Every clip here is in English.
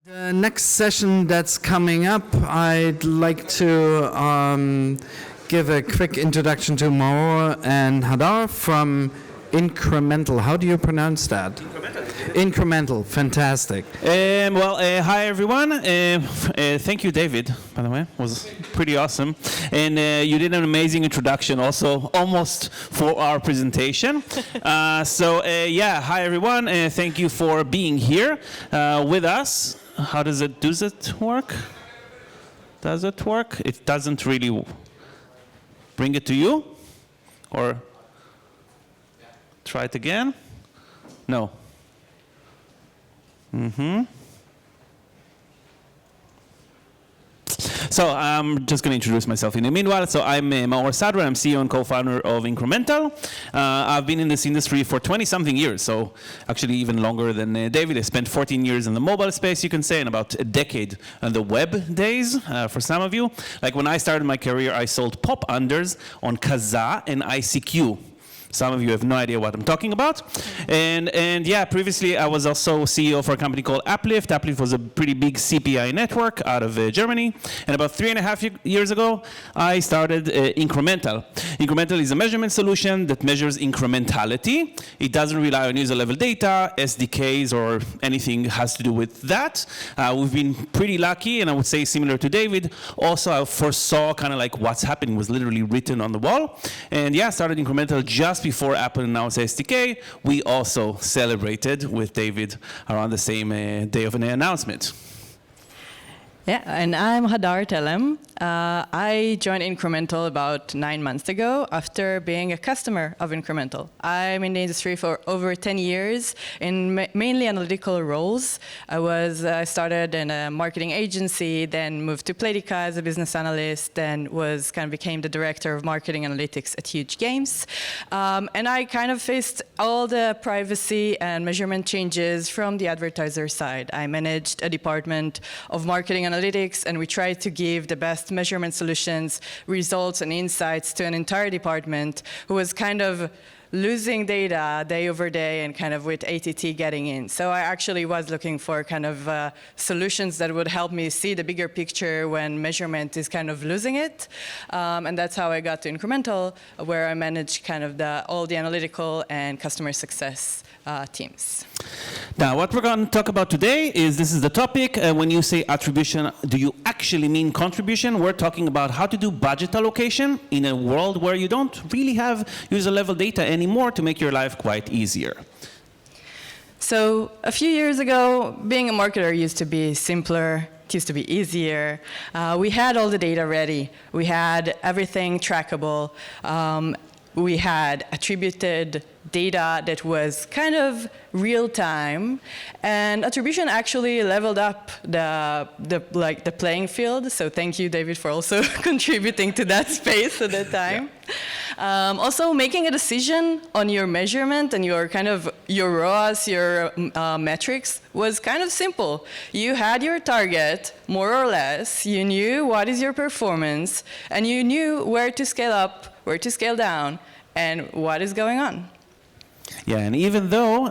The next session that's coming up, I'd like to give a quick introduction to Maor and Hadar from INCRMNTAL. How do you pronounce that? INCRMNTAL, fantastic. Hi everyone. Thank you, David, by the way. It was pretty awesome. And you did an amazing introduction also, almost for our presentation. Hi everyone. Thank you for being here with us. How does it work? Does it work? It doesn't really bring it to you? Or try it again? No. So I'm just going to introduce myself in the meanwhile. So I'm Maor Sadra. I'm CEO and co-founder of INCRMNTAL. I've been in this industry for 20-something years, so actually even longer than David. I spent 14 years in the mobile space, you can say, and about a decade on the web days for some of you. Like when I started my career, I sold pop-unders on Kazaa and ICQ. Some of you have no idea what I'm talking about. And yeah, previously I was also CEO for a company called Uplift. Uplift was a pretty big CPI network out of Germany. And about 3.5 years ago, I started INCRMNTAL. INCRMNTAL is a measurement solution that measures incrementality. It doesn't rely on user-level data, SDKs, or anything has to do with that. We've been pretty lucky, and I would say similar to David. Also, I foresaw kind of like what's happening was literally written on the wall. And yeah, started INCRMNTAL just before Apple announced SDK. We also celebrated with David around the same day of an announcement. Yeah, and I'm Hadar Telem. I joined INCRMNTAL about 9 months ago after being a customer of INCRMNTAL. I'm in the industry for over 10 years in mainly analytical roles. I started in a marketing agency, then moved to Playtika as a business analyst, then became the director of marketing analytics at Huge Games. And I kind of faced all the privacy and measurement changes from the advertiser side. I managed a department of marketing analytics, and we tried to give the best measurement solutions, results, and insights to an entire department who was kind of losing data day over day and kind of with ATT getting in. So I actually was looking for kind of solutions that would help me see the bigger picture when measurement is kind of losing it. And that's how I got to INCRMNTAL, where I manage kind of all the analytical and customer success teams. Now, what we're going to talk about today is, this is the topic. When you say attribution, do you actually mean contribution? We're talking about how to do budget allocation in a world where you don't really have user-level data anymore to make your life quite easier. So a few years ago, being a marketer used to be simpler. It used to be easier. We had all the data ready. We had everything trackable. We had attributed data that was kind of real time, and attribution actually leveled up the playing field. So thank you, David, for also contributing to that space at that time. Yeah. Also, making a decision on your measurement and your ROAS, your metrics was kind of simple. You had your target, more or less. You knew what is your performance, and you knew where to scale up, where to scale down, and what is going on. Yeah, and even though,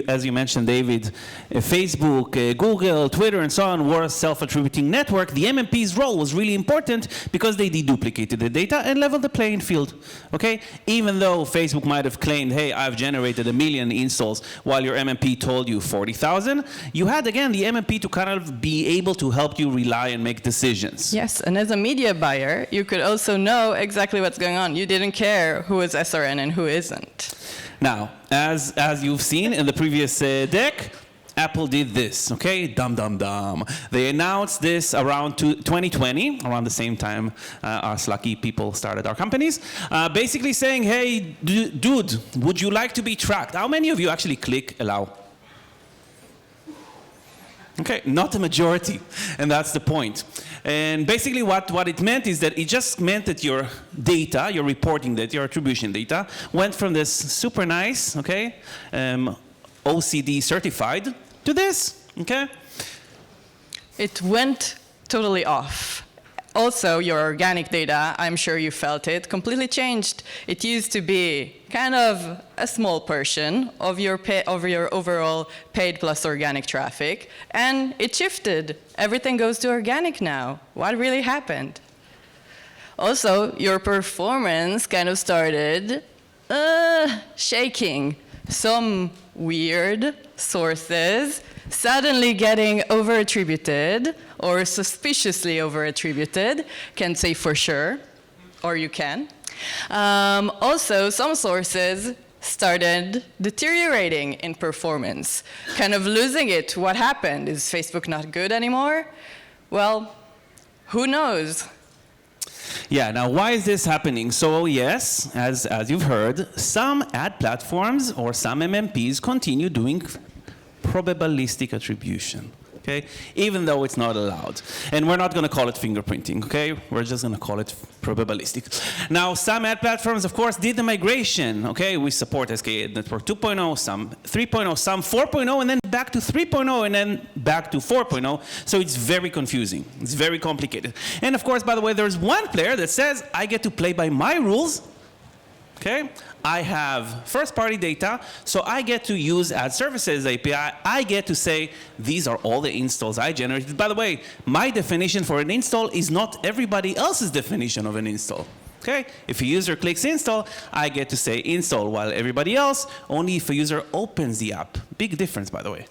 as you mentioned, David, Facebook, Google, Twitter, and so on were a self-attributing network, the MMP's role was really important because they deduplicated the data and leveled the playing field, okay? Even though Facebook might have claimed, hey, I've generated 1 million installs, while your MMP told you 40,000, you had, again, the MMP to kind of be able to help you rely and make decisions. Yes, and as a media buyer, you could also know exactly what's going on. You didn't care who is SRN and who isn't. Now, as you've seen in the previous deck, Apple did this, okay? Dum, dum, dum. They announced this around 2020, around the same time us lucky people started our companies, basically saying, hey, dude, would you like to be tracked? How many of you actually click allow? Okay, not a majority, and that's the point. And basically what it meant is that it just meant that your data, your reporting data, your attribution data, went from this super nice, okay, OCD certified to this, okay? It went totally off. Also, your organic data, I'm sure you felt it, completely changed. It used to be kind of a small portion of your overall paid plus organic traffic, and it shifted. Everything goes to organic now. What really happened? Also, your performance kind of started shaking. Some weird sources suddenly getting over-attributed or suspiciously over-attributed. Can't say for sure, or you can. Also, some sources started deteriorating in performance, kind of losing it. What happened? Is Facebook not good anymore? Well, who knows? Yeah, now why is this happening? So yes, as you've heard, some ad platforms or some MMPs continue doing probabilistic attribution, okay? Even though it's not allowed. And we're not going to call it fingerprinting, okay? We're just going to call it probabilistic. Now, some ad platforms, of course, did the migration, okay? We support SKA Network 2.0, some 3.0, some 4.0, and then back to 3.0, and then back to 4.0. So it's very confusing. It's very complicated. And of course, by the way, there's one player that says, I get to play by my rules, okay? I have first-party data, so I get to use ad services API. I get to say, these are all the installs I generated. By the way, my definition for an install is not everybody else's definition of an install. Okay? If a user clicks install, I get to say install, while everybody else, only if a user opens the app. Big difference, by the way.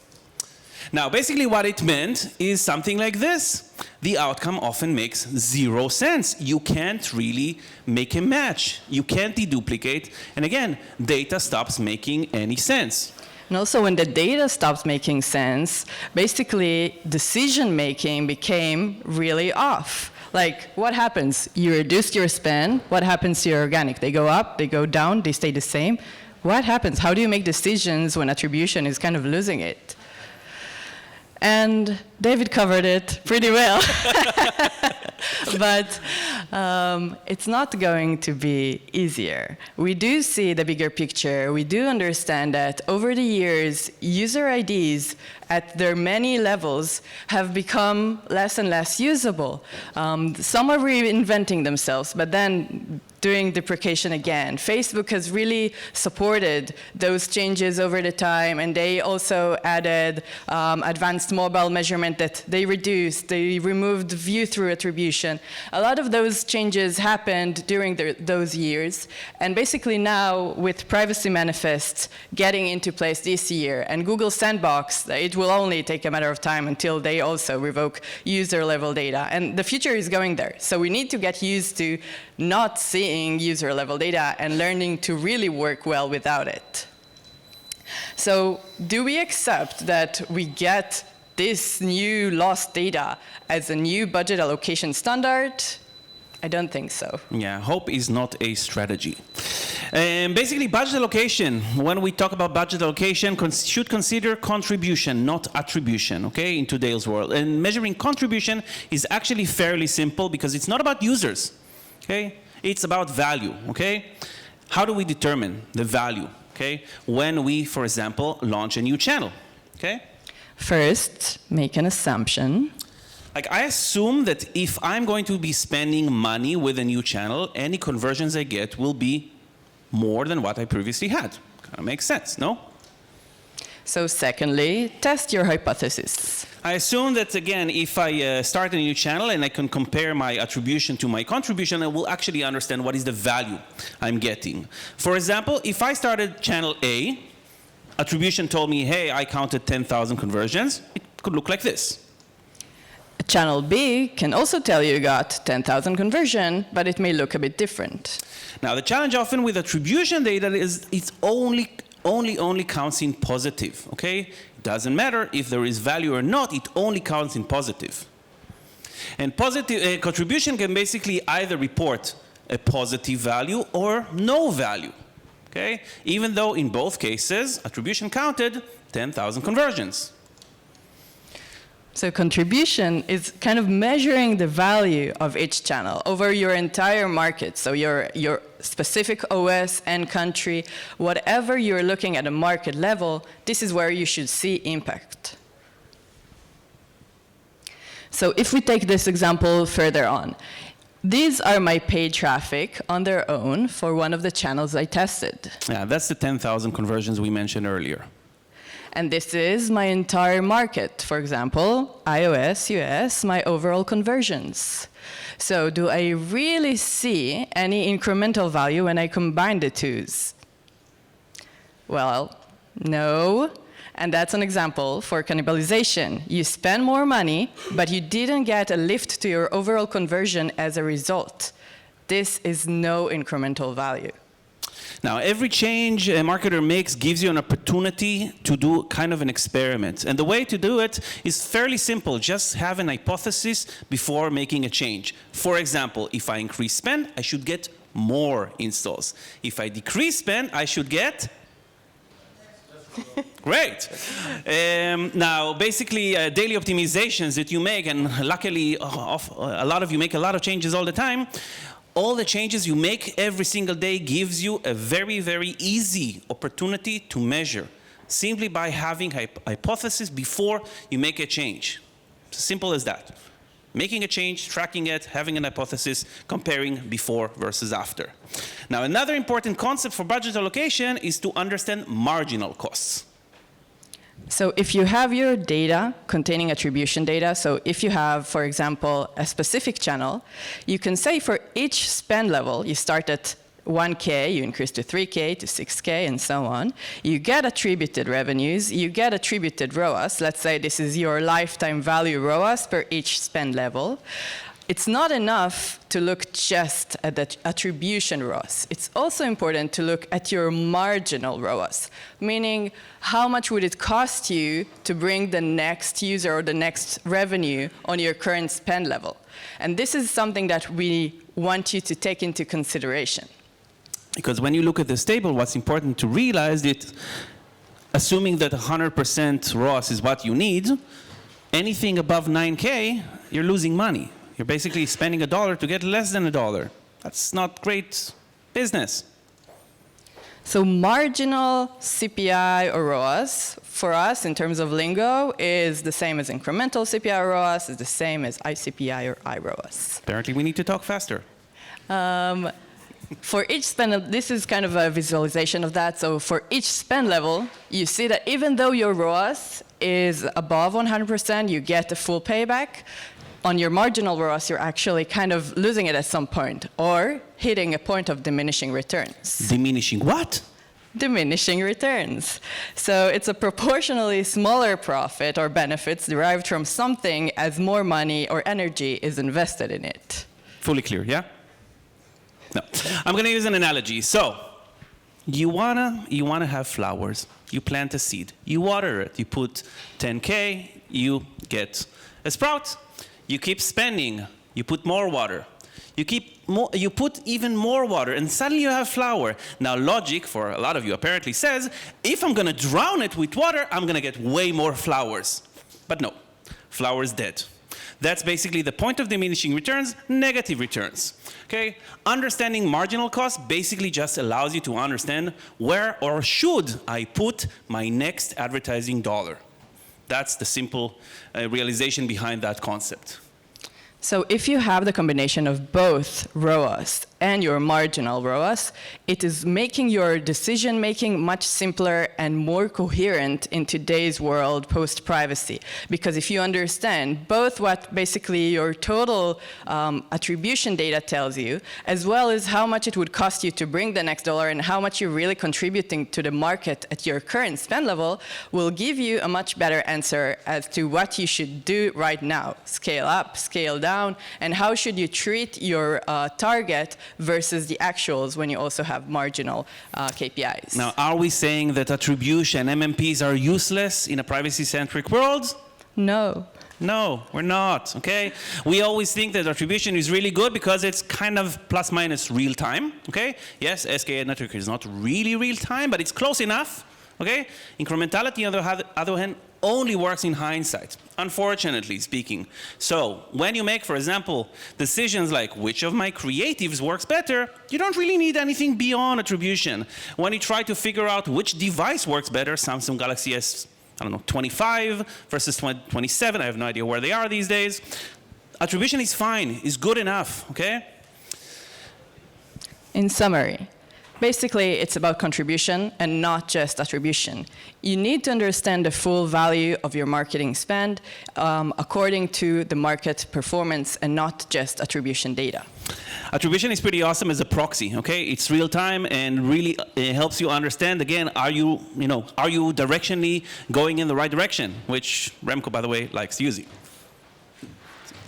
Now, basically what it meant is something like this. The outcome often makes zero sense. You can't really make a match. You can't deduplicate. And again, data stops making any sense. And also when the data stops making sense, basically decision-making became really off. Like, what happens? You reduced your spend. What happens to your organic? They go up, they go down, they stay the same. What happens? How do you make decisions when attribution is kind of losing it? And David covered it pretty well. But it's not going to be easier. We do see the bigger picture. We do understand that over the years, user IDs at their many levels have become less and less usable. Some are reinventing themselves, but then doing deprecation again. Facebook has really supported those changes over the time, and they also added advanced mobile measurement that they reduced. They removed view-through attribution. A lot of those changes happened during those years, and basically now with privacy manifests getting into place this year, and Google Sandbox, it will only take a matter of time until they also revoke user-level data, and the future is going there. So we need to get used to not seeing user-level data and learning to really work well without it. So do we accept that we get this new lost data as a new budget allocation standard? I don't think so. Yeah, hope is not a strategy. Basically, budget allocation, when we talk about budget allocation, should consider contribution, not attribution, okay, in today's world. And measuring contribution is actually fairly simple because it's not about users, okay? It's about value, okay? How do we determine the value, okay, when we, for example, launch a new channel, okay? First, make an assumption. Like, I assume that if I'm going to be spending money with a new channel, any conversions I get will be more than what I previously had. Kind of makes sense, no? So secondly, test your hypothesis. I assume that, again, if I start a new channel and I can compare my attribution to my contribution, I will actually understand what is the value I'm getting. For example, if I started channel A, attribution told me, hey, I counted 10,000 conversions, it could look like this. Channel B can also tell you got 10,000 conversion, but it may look a bit different. Now, the challenge often with attribution data is it's only counts in positive, okay? It doesn't matter if there is value or not, it only counts in positive. And positive contribution can basically either report a positive value or no value, okay? Even though in both cases, attribution counted 10,000 conversions. So contribution is kind of measuring the value of each channel over your entire market. So your specific OS and country, whatever you're looking at a market level, this is where you should see impact. So if we take this example further on, these are my paid traffic on their own for one of the channels I tested. Yeah, that's the 10,000 conversions we mentioned earlier. And this is my entire market. For example, iOS, US, my overall conversions. So do I really see any incremental value when I combine the twos? Well, no. And that's an example for cannibalization. You spend more money, but you didn't get a lift to your overall conversion as a result. This is no incremental value. Now, every change a marketer makes gives you an opportunity to do kind of an experiment. And the way to do it is fairly simple. Just have an hypothesis before making a change. For example, if I increase spend, I should get more installs. If I decrease spend, I should get great. Now, basically, daily optimizations that you make, and luckily, a lot of you make a lot of changes all the time, all the changes you make every single day gives you a very, very easy opportunity to measure, simply by having hypothesis before you make a change. It's as simple as that. Making a change, tracking it, having an hypothesis, comparing before versus after. Now, another important concept for budget allocation is to understand marginal costs. So if you have your data containing attribution data, so if you have, for example, a specific channel, you can say for each spend level, you start at 1K, you increase to 3K, to 6K, and so on. You get attributed revenues, you get attributed ROAS. Let's say this is your lifetime value ROAS per each spend level. It's not enough to look just at the attribution ROAS. It's also important to look at your marginal ROAS, meaning how much would it cost you to bring the next user or the next revenue on your current spend level. And this is something that we want you to take into consideration. Because when you look at this table, what's important to realize that assuming that 100% ROAS is what you need, anything above 9K, you're losing money. You're basically spending $1 to get less than $1. That's not great business. So marginal CPI or ROAS for us in terms of lingo is the same as incremental CPI or ROAS, is the same as ICPI or iROAS. Apparently we need to talk faster. For each spend, this is kind of a visualization of that. So for each spend level, you see that even though your ROAS is above 100%, you get a full payback. On your marginal ROAS, you're actually kind of losing it at some point or hitting a point of diminishing returns. Diminishing what? Diminishing returns. So it's a proportionally smaller profit or benefits derived from something as more money or energy is invested in it. Fully clear, yeah? No. I'm going to use an analogy. So you wanna have flowers. You plant a seed. You water it. You put 10K. You get a sprout. You keep spending. You put more water. You put even more water, and suddenly you have flower. Now, logic, for a lot of you apparently says, if I'm going to drown it with water, I'm going to get way more flowers. But no, flower is dead. That's basically the point of diminishing returns, negative returns. Okay? Understanding marginal cost basically just allows you to understand where or should I put my next advertising dollar. That's the simple realization behind that concept. So if you have the combination of both ROAS and your marginal ROAS, it is making your decision-making much simpler and more coherent in today's world post-privacy. Because if you understand both what basically your total attribution data tells you, as well as how much it would cost you to bring the next dollar and how much you're really contributing to the market at your current spend level, will give you a much better answer as to what you should do right now. Scale up, scale down, and how should you treat your target versus the actuals when you also have marginal KPIs. Now, are we saying that attribution, MMPs are useless in a privacy-centric world? No. No, we're not, okay? We always think that attribution is really good because it's kind of plus minus real time, okay? Yes, SKA network is not really real time, but it's close enough, okay? Incrementality, on the other hand, only works in hindsight, unfortunately speaking. So when you make, for example, decisions like which of my creatives works better, you don't really need anything beyond attribution. When you try to figure out which device works better, Samsung Galaxy I don't know, 25 versus 27. I have no idea where they are these days. Attribution is fine, is good enough, okay? In summary, basically it's about contribution and not just attribution. You need to understand the full value of your marketing spend according to the market performance and not just attribution data. Attribution is pretty awesome as a proxy, okay? It's real time and really helps you understand, again, are you directionally going in the right direction? Which Remco, by the way, likes using.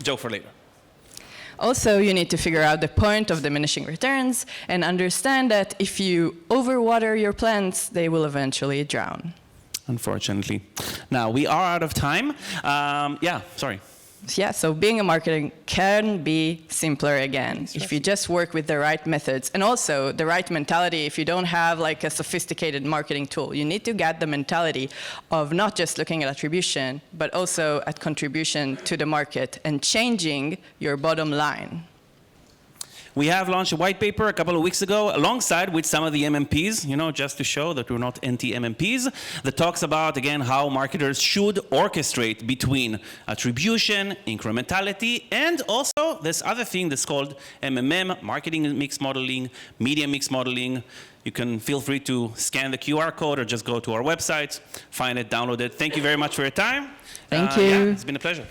Joke for later. Also, you need to figure out the point of diminishing returns and understand that if you overwater your plants, they will eventually drown. Unfortunately. Now, we are out of time. Yeah, sorry. Yeah, so being a marketer can be simpler again if you just work with the right methods and also the right mentality. If you don't have like a sophisticated marketing tool, you need to get the mentality of not just looking at attribution, but also at contribution to the market and changing your bottom line. We have launched a white paper a couple of weeks ago alongside with some of the MMPs, just to show that we're not anti-MMPs, that talks about, again, how marketers should orchestrate between attribution, incrementality, and also this other thing that's called MMM, marketing mix modeling, media mix modeling. You can feel free to scan the QR code or just go to our website, find it, download it. Thank you very much for your time. Thank you. Yeah, it's been a pleasure.